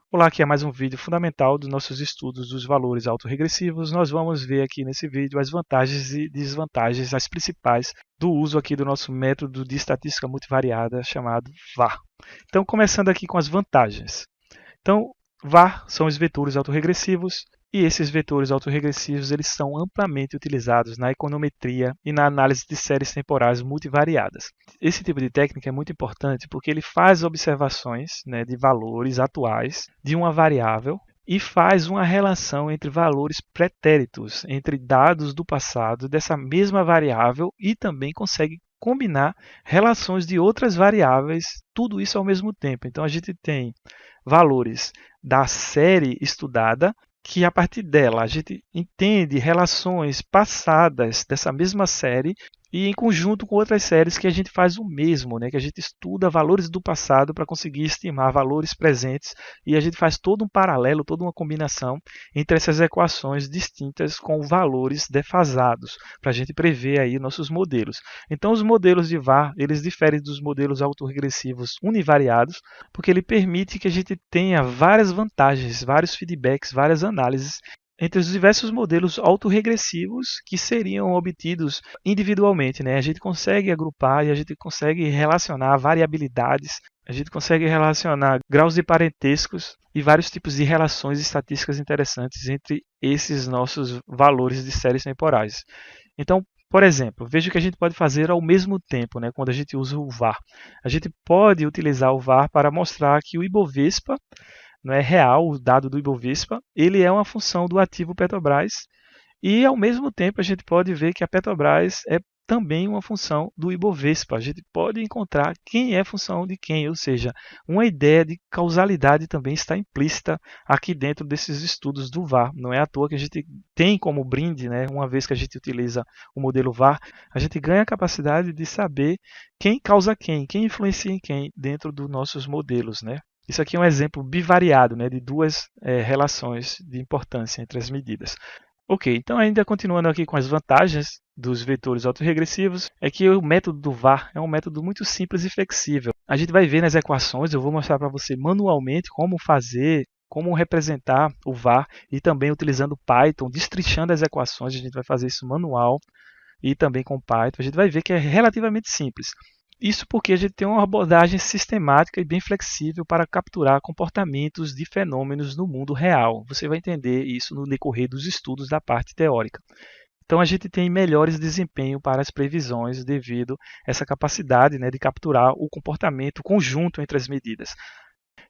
Olá, aqui é mais um vídeo fundamental dos nossos estudos dos valores autorregressivos. Nós vamos ver aqui nesse vídeo as vantagens e desvantagens, as principais, do uso aqui do nosso método de estatística multivariada chamado VAR. Então, começando aqui com as vantagens. Então, VAR são os vetores autorregressivos e esses vetores autorregressivos eles são amplamente utilizados na econometria e na análise de séries temporais multivariadas. Esse tipo de técnica é muito importante porque ele faz observações, de valores atuais de uma variável e faz uma relação entre valores pretéritos, entre dados do passado dessa mesma variável e também consegue combinar relações de outras variáveis, tudo isso ao mesmo tempo. Então a gente tem valores da série estudada, que a partir dela a gente entende relações passadas dessa mesma série e em conjunto com outras séries que a gente faz o mesmo, que a gente estuda valores do passado para conseguir estimar valores presentes e a gente faz todo um paralelo, toda uma combinação entre essas equações distintas com valores defasados para a gente prever aí nossos modelos. Então os modelos de VAR eles diferem dos modelos autorregressivos univariados porque ele permite que a gente tenha várias vantagens, vários feedbacks, várias análises entre os diversos modelos autorregressivos que seriam obtidos individualmente. A gente consegue agrupar e a gente consegue relacionar variabilidades, a gente consegue relacionar graus de parentescos e vários tipos de relações estatísticas interessantes entre esses nossos valores de séries temporais. Então, por exemplo, veja o que a gente pode fazer ao mesmo tempo, quando a gente usa o VAR. A gente pode utilizar o VAR para mostrar que o Ibovespa não é real, o dado do Ibovespa, ele é uma função do ativo Petrobras e, ao mesmo tempo, a gente pode ver que a Petrobras é também uma função do Ibovespa. A gente pode encontrar quem é função de quem, ou seja, uma ideia de causalidade também está implícita aqui dentro desses estudos do VAR. Não é à toa que a gente tem como brinde, uma vez que a gente utiliza o modelo VAR, a gente ganha a capacidade de saber quem causa quem influencia em quem dentro dos nossos modelos. Isso aqui é um exemplo bivariado de duas relações de importância entre as medidas. Ok, então ainda continuando aqui com as vantagens dos vetores autorregressivos, é que o método do VAR é um método muito simples e flexível. A gente vai ver nas equações, eu vou mostrar para você manualmente como fazer, como representar o VAR e também utilizando Python, destrinchando as equações, a gente vai fazer isso manual e também com Python. A gente vai ver que é relativamente simples. Isso porque a gente tem uma abordagem sistemática e bem flexível para capturar comportamentos de fenômenos no mundo real. Você vai entender isso no decorrer dos estudos da parte teórica. Então a gente tem melhores desempenho para as previsões devido a essa capacidade de capturar o comportamento conjunto entre as medidas.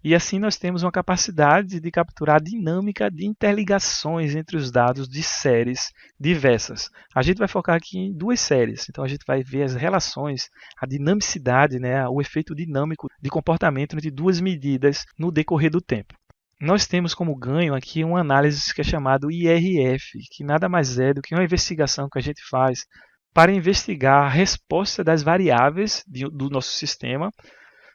E assim nós temos uma capacidade de capturar a dinâmica de interligações entre os dados de séries diversas. A gente vai focar aqui em duas séries, então a gente vai ver as relações, a dinamicidade, o efeito dinâmico de comportamento entre duas medidas no decorrer do tempo. Nós temos como ganho aqui uma análise que é chamada IRF, que nada mais é do que uma investigação que a gente faz para investigar a resposta das variáveis do nosso sistema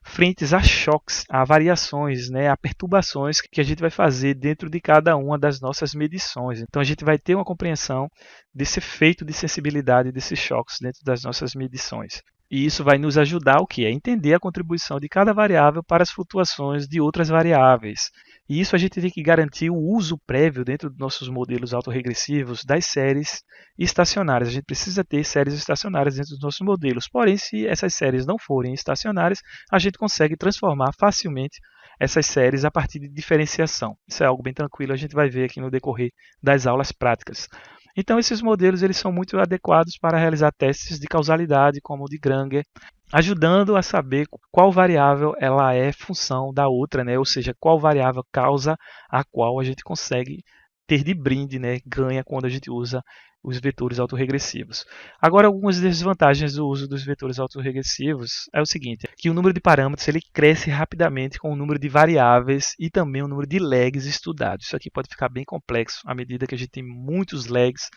frentes a choques, a variações, a perturbações que a gente vai fazer dentro de cada uma das nossas medições. Então a gente vai ter uma compreensão desse efeito de sensibilidade desses choques dentro das nossas medições. E isso vai nos ajudar o quê? A entender a contribuição de cada variável para as flutuações de outras variáveis. E isso a gente tem que garantir o uso prévio dentro dos nossos modelos autorregressivos das séries estacionárias. A gente precisa ter séries estacionárias dentro dos nossos modelos. Porém, se essas séries não forem estacionárias, a gente consegue transformar facilmente essas séries a partir de diferenciação. Isso é algo bem tranquilo, a gente vai ver aqui no decorrer das aulas práticas. Então esses modelos eles são muito adequados para realizar testes de causalidade, como o de Granger, ajudando a saber qual variável ela é função da outra, ou seja, qual variável causa a qual a gente consegue ter de brinde, ganha quando a gente usa os vetores autorregressivos. Agora, algumas desvantagens do uso dos vetores autorregressivos é o seguinte, que o número de parâmetros ele cresce rapidamente com o número de variáveis e também o número de lags estudados. Isso aqui pode ficar bem complexo à medida que a gente tem muitos lags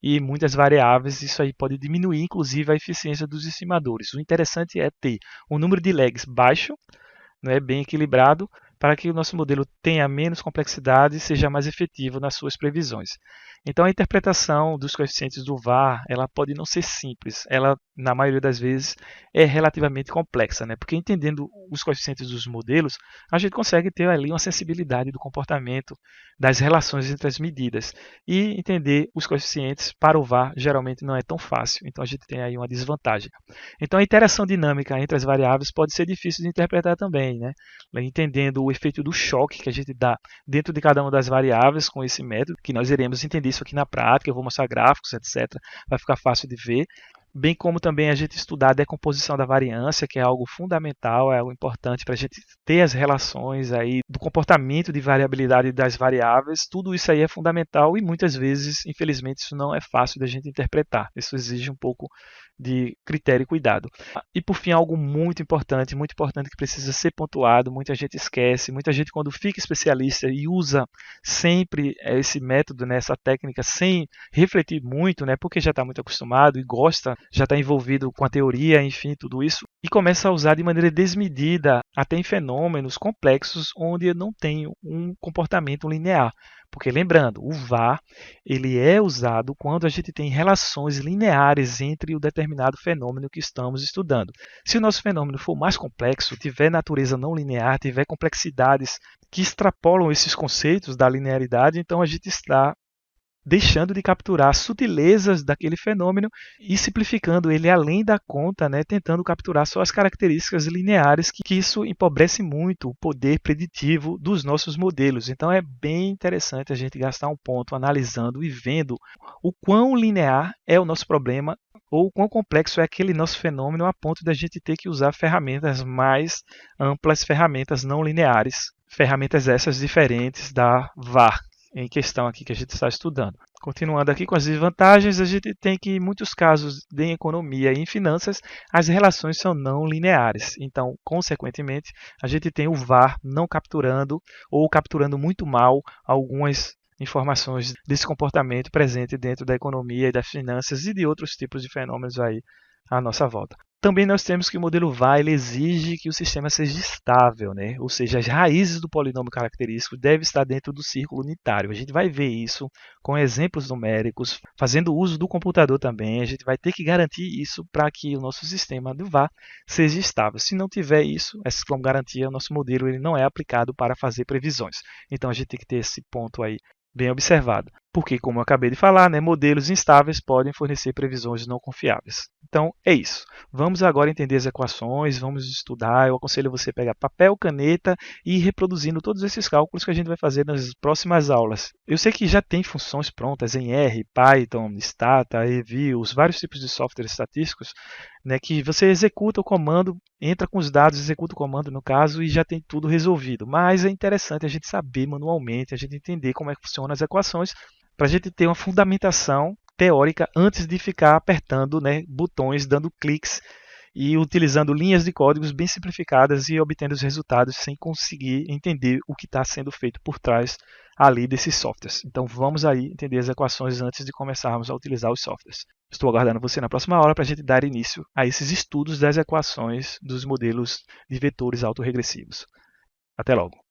e muitas variáveis, isso aí pode diminuir inclusive a eficiência dos estimadores. O interessante é ter um número de lags baixo, bem equilibrado, para que o nosso modelo tenha menos complexidade e seja mais efetivo nas suas previsões. Então, a interpretação dos coeficientes do VAR, ela pode não ser simples, ela, na maioria das vezes, é relativamente complexa, né? Porque entendendo os coeficientes dos modelos, a gente consegue ter ali uma sensibilidade do comportamento, das relações entre as medidas. E entender os coeficientes para o VAR geralmente não é tão fácil, então a gente tem aí uma desvantagem. Então, a interação dinâmica entre as variáveis pode ser difícil de interpretar também, né? Entendendo o efeito do choque que a gente dá dentro de cada uma das variáveis com esse método, que nós iremos entender isso aqui na prática, eu vou mostrar gráficos, etc. Vai ficar fácil de ver. Bem como também a gente estudar a decomposição da variância, que é algo fundamental, é algo importante para a gente ter as relações aí do comportamento de variabilidade das variáveis. Tudo isso aí é fundamental e muitas vezes, infelizmente, isso não é fácil da gente interpretar. Isso exige um pouco de critério e cuidado. E por fim, algo muito importante que precisa ser pontuado, muita gente esquece, muita gente quando fica especialista e usa sempre esse método, né, essa técnica, sem refletir muito, né, porque já está muito acostumado e gosta, já está envolvido com a teoria, enfim, tudo isso, e começa a usar de maneira desmedida, até em fenômenos complexos, onde não tem um comportamento linear. Porque lembrando, o VAR ele é usado quando a gente tem relações lineares entre o determinado fenômeno que estamos estudando. Se o nosso fenômeno for mais complexo, tiver natureza não linear, tiver complexidades que extrapolam esses conceitos da linearidade, então a gente está deixando de capturar sutilezas daquele fenômeno e simplificando ele além da conta, né, tentando capturar só as características lineares, que isso empobrece muito o poder preditivo dos nossos modelos. Então é bem interessante a gente gastar um ponto analisando e vendo o quão linear é o nosso problema ou o quão complexo é aquele nosso fenômeno a ponto da gente ter que usar ferramentas mais amplas, ferramentas não lineares, ferramentas essas diferentes da VAR, em questão aqui que a gente está estudando. Continuando aqui com as desvantagens, a gente tem que em muitos casos de economia e em finanças, as relações são não lineares. Então, consequentemente, a gente tem o VAR não capturando ou capturando muito mal algumas informações desse comportamento presente dentro da economia e das finanças e de outros tipos de fenômenos aí à nossa volta. Também nós temos que o modelo VAR ele exige que o sistema seja estável, né? Ou seja, as raízes do polinômio característico devem estar dentro do círculo unitário. A gente vai ver isso com exemplos numéricos, fazendo uso do computador também. A gente vai ter que garantir isso para que o nosso sistema do VAR seja estável. Se não tiver isso, essa como garantia, o nosso modelo ele não é aplicado para fazer previsões. Então a gente tem que ter esse ponto aí bem observado. Porque, como eu acabei de falar, né, modelos instáveis podem fornecer previsões não confiáveis. Então, é isso. Vamos agora entender as equações, vamos estudar. Eu aconselho você a pegar papel, caneta e ir reproduzindo todos esses cálculos que a gente vai fazer nas próximas aulas. Eu sei que já tem funções prontas em R, Python, Stata, Reviews, vários tipos de softwares estatísticos, né, que você executa o comando, entra com os dados, executa o comando no caso e já tem tudo resolvido. Mas é interessante a gente saber manualmente, a gente entender como é que funcionam as equações, para a gente ter uma fundamentação teórica antes de ficar apertando, né, botões, dando cliques e utilizando linhas de códigos bem simplificadas e obtendo os resultados sem conseguir entender o que está sendo feito por trás ali desses softwares. Então vamos aí entender as equações antes de começarmos a utilizar os softwares. Estou aguardando você na próxima aula para a gente dar início a esses estudos das equações dos modelos de vetores autorregressivos. Até logo!